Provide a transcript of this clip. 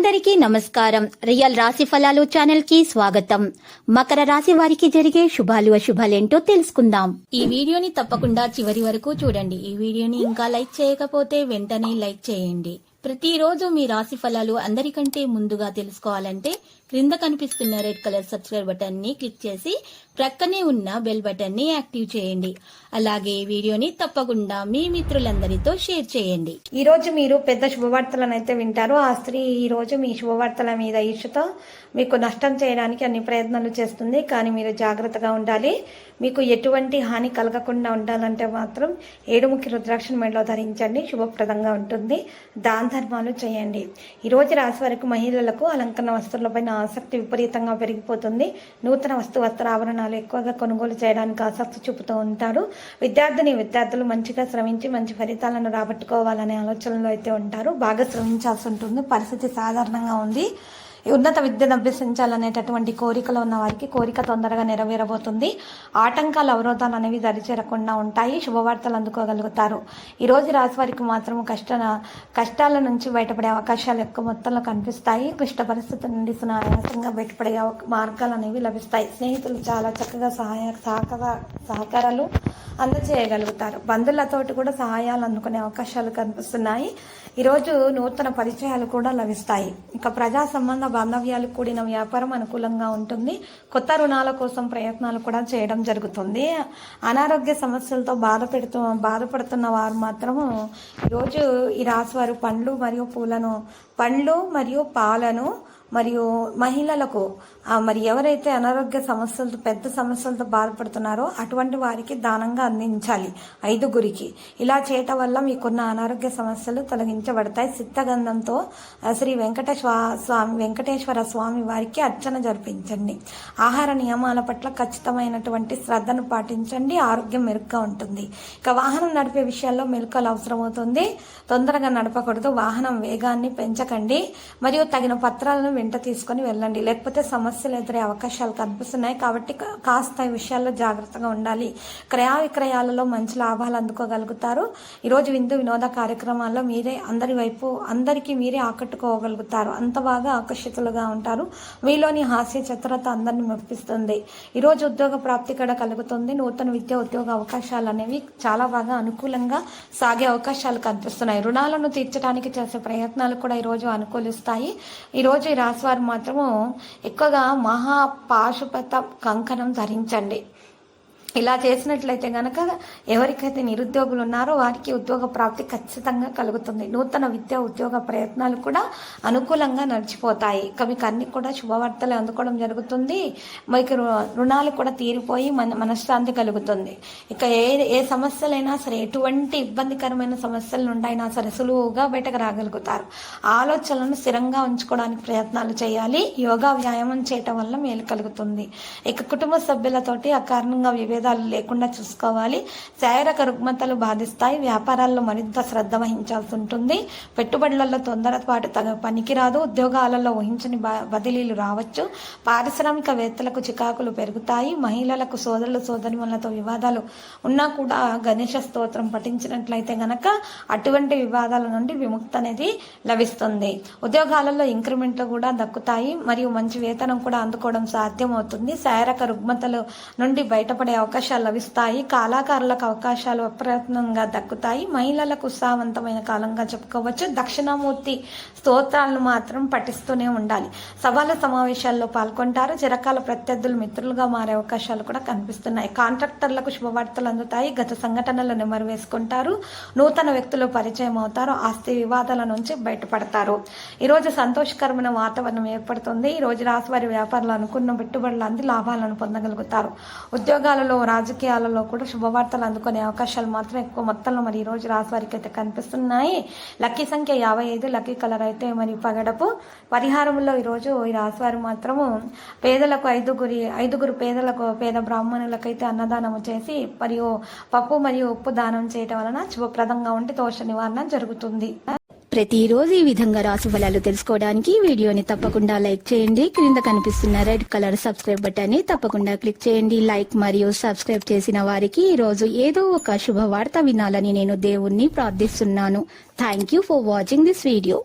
అందరికీ నమస్కారం. రియల్ రాశి ఫలాలు ఛానల్ కి స్వాగతం. మకర రాశి వారికి జరిగే శుభాలు అశుభాలేంటో తెలుసుకుందాం. ఈ వీడియోని తప్పకుండా చివరి వరకు చూడండి. ఈ వీడియోని ఇంకా లైక్ చేయకపోతే వెంటనే లైక్ చేయండి. ప్రతిరోజు మీ రాశి ఫలాలు అందరికంటే ముందుగా తెలుసుకోవాలంటే క్రింద కనిపిస్తున్న రెడ్ కలర్ సబ్స్క్రైబ్ బటన్ ని క్లిక్ చేసి ప్రక్కనే ఉన్న బెల్ బటన్ ని యాక్టివ్ చేయండి. అలాగే వీడియోని తప్పకుండా మీ మిత్రులందరితో షేర్ చేయండి. ఈ రోజు మీరు పెద్ద శుభవార్తలను అయితే వింటారు. ఆ స్త్రీ ఈ రోజు మీ శుభవార్తల మీద ఈర్ష్యతో మీకు నష్టం చేయడానికి అన్ని ప్రయత్నాలు చేస్తుంది. కానీ మీరు జాగ్రత్తగా ఉండాలి. మీకు ఎటువంటి హాని కలగకుండా ఉండాలంటే మాత్రం ఏడుముఖి రుద్రాక్షను మెడలో ధరించండి. శుభప్రదంగా ఉంటుంది. దాన ధర్మాలు చేయండి. ఈ రోజు రాశి వారికి మహిళలకు అలంకరణ వస్తువులపైన ఆసక్తి విపరీతంగా పెరిగిపోతుంది. నూతన వస్త్రాభరణాలు ఎక్కువగా కొనుగోలు చేయడానికి ఆసక్తి చూపుతూ ఉంటారు. విద్యార్థులు మంచిగా శ్రమించి మంచి ఫలితాలను రాబట్టుకోవాలనే ఆలోచనలో అయితే ఉంటారు. బాగా శ్రమించాల్సి ఉంటుంది. పరిస్థితి సాధారణంగా ఉంది. ఉన్నత విద్యను అభ్యసించాలనేటటువంటి కోరికలో ఉన్న వారికి కోరిక తొందరగా నెరవేరబోతుంది. ఆటంకాలు అవరోధాలు అనేవి దరిచేరకుండా ఉంటాయి. శుభవార్తలు అందుకోగలుగుతారు. ఈ రోజు రాశి వారికి మాత్రం కష్టాల నుంచి బయటపడే అవకాశాలు ఎక్కువ మొత్తంలో కనిపిస్తాయి. క్లిష్ట పరిస్థితుల నుండి సునాయాసంగా బయటపడే మార్గాలు అనేవి లభిస్తాయి. స్నేహితులు చాలా చక్కగా సహకారాలు అందజేయగలుగుతారు. బంధువులతోటి కూడా సహాయాలు అందుకునే అవకాశాలు కనిపిస్తున్నాయి. ఈరోజు నూతన పరిచయాలు కూడా లభిస్తాయి. ఇక ప్రజా సంబంధ బాంధవ్యాలు కూడిన వ్యాపారం అనుకూలంగా ఉంటుంది. కొత్త రుణాల కోసం ప్రయత్నాలు కూడా చేయడం జరుగుతుంది. అనారోగ్య సమస్యలతో బాధపడుతున్న వారు మాత్రము ఈరోజు ఈ రాశి వారు పండ్లు మరియు పాలను మరియు మహిళలకు మరి ఎవరైతే అనారోగ్య సమస్యలతో పెద్ద సమస్యలతో బాధపడుతున్నారో అటువంటి వారికి దానంగా అందించాలి. 5గురికి ఇలా చేయటం వల్ల మీకున్న అనారోగ్య సమస్యలు తొలగించబడతాయి. సిద్ధగంధంతో శ్రీ వెంకటేశ్వర స్వామి వారికి అర్చన జరిపించండి. ఆహార నియమాల పట్ల ఖచ్చితమైనటువంటి శ్రద్ధను పాటించండి. ఆరోగ్యం మెరుగ్గా ఉంటుంది. ఇక వాహనం నడిపే విషయాల్లో మెలకువలు అవసరమవుతుంది. తొందరగా నడపకూడదు. వాహనం వేగాన్ని పెంచకండి. మరియు తగిన పత్రాలను వెంట తీసుకొని వెళ్ళండి. లేకపోతే సమస్యలు ఎదురే అవకాశాలు కనిపిస్తున్నాయి. కాబట్టి కాస్త విషయాల్లో జాగ్రత్తగా ఉండాలి. క్రయ విక్రయాలలో మంచి లాభాలు అందుకోగలుగుతారు. ఈరోజు వినోద కార్యక్రమాల్లో అందరికీ మీరే ఆకట్టుకోగలుగుతారు. అంత బాగా ఆకర్షితులుగా ఉంటారు. మీలోని హాస్య చతురత అందరిని మెప్పిస్తుంది. ఈరోజు ఉద్యోగ ప్రాప్తి కూడా కలుగుతుంది. నూతన ఉద్యోగ అవకాశాలు అనేవి చాలా బాగా అనుకూలంగా సాగే అవకాశాలు కనిపిస్తున్నాయి. రుణాలను తీర్చడానికి చేసే ప్రయత్నాలు కూడా ఈరోజు అనుకూలిస్తాయి. ఈరోజు ఈ రాశి వారు మాత్రము ఎక్కువగా మహాపాశుపత కంకణం ధరించండి. ఇలా చేసినట్లయితే గనక ఎవరికైతే నిరుద్యోగులు ఉన్నారో వారికి ఉద్యోగ ప్రాప్తి ఖచ్చితంగా కలుగుతుంది. నూతన ఉద్యోగ ప్రయత్నాలు కూడా అనుకూలంగా నడిచిపోతాయి. మీకు అన్ని కూడా శుభవార్తలు అందుకోవడం జరుగుతుంది. మీకు రుణాలు కూడా తీరిపోయి మనశ్శాంతి కలుగుతుంది. ఇక ఏ సమస్యలైనా సరే, ఎటువంటి ఇబ్బందికరమైన సమస్యల నుండి అయినా సరే సులువుగా బయటకు రాగలుగుతారు. ఆలోచనలను స్థిరంగా ఉంచుకోవడానికి ప్రయత్నాలు చేయాలి. యోగా వ్యాయామం చేయటం వల్ల మేలు కలుగుతుంది. ఇక కుటుంబ సభ్యులతోటి అకారణంగా లేకుండా చూసుకోవాలి. శారీరక రుగ్మతలు బాధిస్తాయి. వ్యాపారాల్లో మరింత శ్రద్ధ వహించాల్సి ఉంటుంది. పెట్టుబడులలో తొందరపాటు పనికిరాదు. ఉద్యోగాలలో ఊహించని బదిలీలు రావచ్చు. పారిశ్రామికవేత్తలకు చికాకులు పెరుగుతాయి. మహిళలకు సోదరులతో వివాదాలు ఉన్నా కూడా గణేష స్తోత్రం పఠించినట్లయితే గనక అటువంటి వివాదాల నుండి విముక్తి అనేది లభిస్తుంది. ఉద్యోగాలలో ఇంక్రిమెంట్లు కూడా దక్కుతాయి. మరియు మంచి వేతనం కూడా అందుకోవడం సాధ్యమవుతుంది. శారీరక రుగ్మతల నుండి బయటపడే అవకాశాలు లభిస్తాయి. కళాకారులకు అవకాశాలు అప్రయత్నంగా దక్కుతాయి. మహిళలకు ఉత్సాహవంతమైన కాలంగా చెప్పుకోవచ్చు. దక్షిణామూర్తి స్తోత్రాలను మాత్రం పఠిస్తూనే ఉండాలి. సభల సమావేశాల్లో పాల్గొంటారు. చిరకాల ప్రత్యర్థులు మిత్రులుగా మారే అవకాశాలు కూడా కనిపిస్తున్నాయి. కాంట్రాక్టర్లకు శుభవార్తలు అందుతాయి. గత సంఘటనలు నెమరు వేసుకుంటారు. నూతన వ్యక్తులు పరిచయం అవుతారు. ఆస్తి వివాదాల నుంచి బయటపడతారు. ఈరోజు సంతోషకరమైన వాతావరణం ఏర్పడుతుంది. ఈ రోజు రాశి వారి వ్యాపారాలు అనుకున్న పెట్టుబడులు అంది లాభాలను పొందగలుగుతారు. ఉద్యోగాలలో రాజకీయాలలో కూడా శుభవార్తలు అందుకునే అవకాశాలు మాత్రం ఎక్కువ మొత్తంలో మరి ఈ రోజు రాశి వారికి అయితే కనిపిస్తున్నాయి. లక్కీ సంఖ్య 55. లక్కీ కలర్ అయితే మరి పగడపు. పరిహారంలో ఈరోజు ఈ రాశి వారు మాత్రము పేదలకు పేద బ్రాహ్మణులకైతే అన్నదానము చేసి మరియు పప్పు మరియు ఉప్పు దానం చేయటం వలన శుభప్రదంగా ఉంటే దోష నివారణ జరుగుతుంది. ప్రతిరోజు ఈ విధంగా రాశి ఫలాలు తెలుసుకోవడానికి వీడియోని తప్పకుండా లైక్ చేయండి. క్రింద కనిపిస్తున్న రెడ్ కలర్ సబ్స్క్రైబ్ బటన్ ని తప్పకుండా క్లిక్ చేయండి. లైక్ మరియు సబ్స్క్రైబ్ చేసిన వారికి ఈ రోజు ఏదో ఒక శుభవార్త వినాలని నేను దేవుణ్ణి ప్రార్థిస్తున్నాను. Thank you for watching this video.